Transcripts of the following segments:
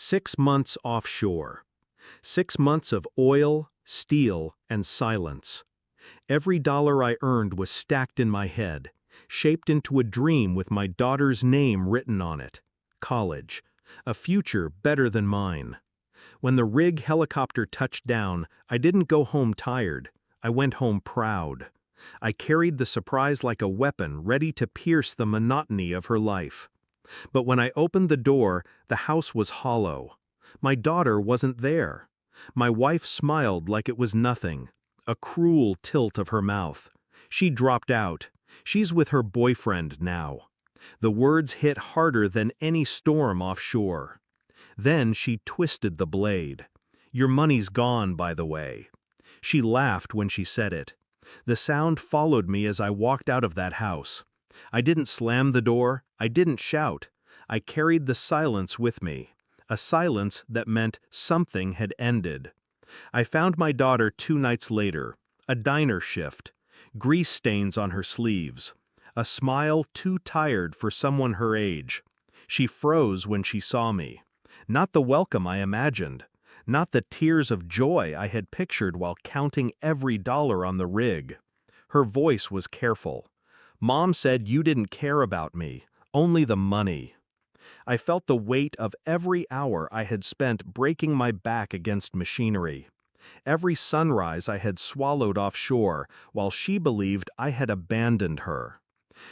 6 months offshore. 6 months of oil, steel, and silence. Every dollar I earned was stacked in my head, shaped into a dream with my daughter's name written on it. College. A future better than mine. When the rig helicopter touched down, I didn't go home tired. I went home proud. I carried the surprise like a weapon ready to pierce the monotony of her life. But when I opened the door, the house was hollow. My daughter wasn't there. My wife smiled like it was nothing. A cruel tilt of her mouth. She dropped out. She's with her boyfriend now. The words hit harder than any storm offshore. Then she twisted the blade. "Your money's gone, by the way." She laughed when she said it. The sound followed me as I walked out of that house. I didn't slam the door, I didn't shout. I carried the silence with me, a silence that meant something had ended. I found my daughter 2 nights later, a diner shift, grease stains on her sleeves, a smile too tired for someone her age. She froze when she saw me. Not the welcome I imagined, not the tears of joy I had pictured while counting every dollar on the rig. Her voice was careful. "Mom said you didn't care about me, only the money." I felt the weight of every hour I had spent breaking my back against machinery. Every sunrise I had swallowed offshore while she believed I had abandoned her.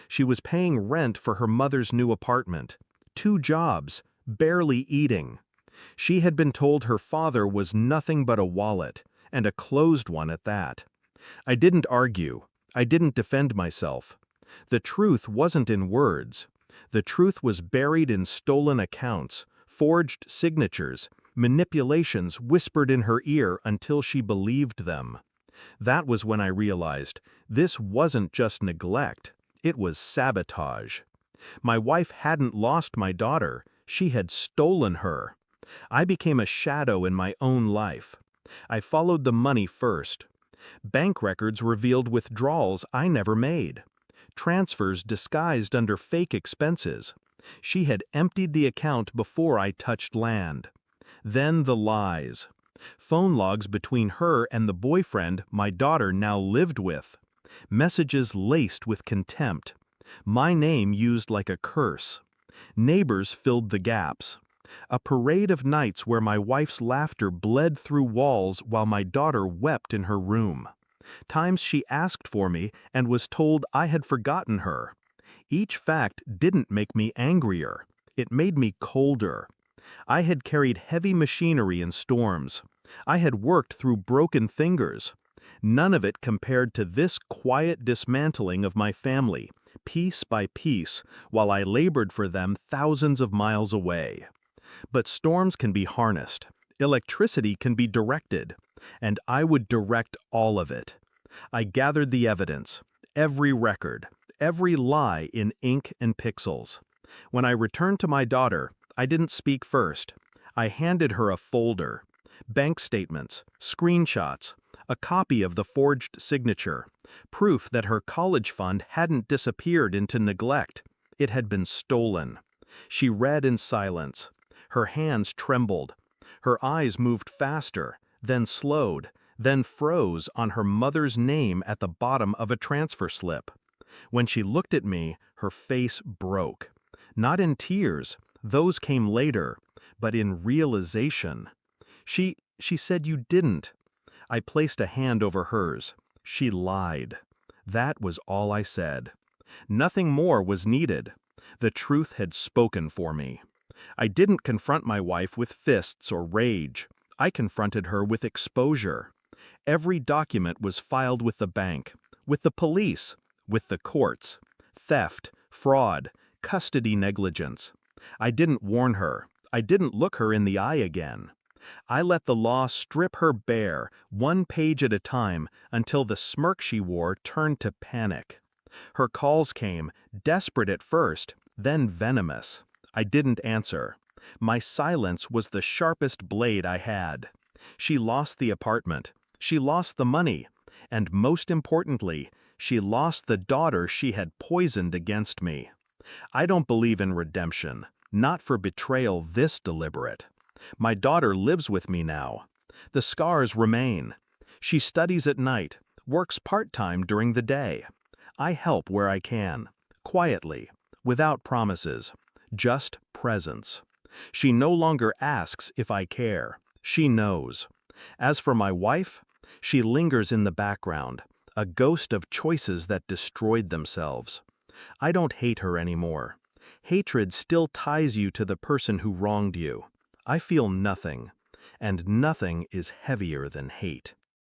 She was paying rent for her mother's new apartment. 2 jobs, barely eating. She had been told her father was nothing but a wallet, and a closed one at that. I didn't argue. I didn't defend myself. The truth wasn't in words. The truth was buried in stolen accounts, forged signatures, manipulations whispered in her ear until she believed them. That was when I realized this wasn't just neglect, it was sabotage. My wife hadn't lost my daughter, she had stolen her. I became a shadow in my own life. I followed the money first. Bank records revealed withdrawals I never made. Transfers disguised under fake expenses. She had emptied the account before I touched land. Then the lies. Phone logs between her and the boyfriend my daughter now lived with. Messages laced with contempt. My name used like a curse. Neighbors filled the gaps. A parade of nights where my wife's laughter bled through walls while my daughter wept in her room. Times she asked for me and was told I had forgotten her. Each fact didn't make me angrier. It made me colder. I had carried heavy machinery in storms. I had worked through broken fingers. None of it compared to this quiet dismantling of my family, piece by piece, while I labored for them thousands of miles away. But storms can be harnessed. Electricity can be directed. And I would direct all of it. I gathered the evidence, every record, every lie in ink and pixels. When I returned to my daughter, I didn't speak first. I handed her a folder, bank statements, screenshots, a copy of the forged signature, proof that her college fund hadn't disappeared into neglect. It had been stolen. She read in silence. Her hands trembled. Her eyes moved faster, then slowed, then froze on her mother's name at the bottom of a transfer slip. When she looked at me, her face broke. Not in tears, those came later, but in realization. She said you didn't. I placed a hand over hers. She lied. That was all I said. Nothing more was needed. The truth had spoken for me. I didn't confront my wife with fists or rage. I confronted her with exposure. Every document was filed with the bank, with the police, with the courts. Theft, fraud, custody negligence. I didn't warn her. I didn't look her in the eye again. I let the law strip her bare, 1 page at a time, until the smirk she wore turned to panic. Her calls came, desperate at first, then venomous. I didn't answer. My silence was the sharpest blade I had. She lost the apartment. She lost the money. And most importantly, she lost the daughter she had poisoned against me. I don't believe in redemption, not for betrayal this deliberate. My daughter lives with me now. The scars remain. She studies at night, works part-time during the day. I help where I can, quietly, without promises, just presence. She no longer asks if I care. She knows. As for my wife, she lingers in the background, a ghost of choices that destroyed themselves. I don't hate her anymore. Hatred still ties you to the person who wronged you. I feel nothing, and nothing is heavier than hate.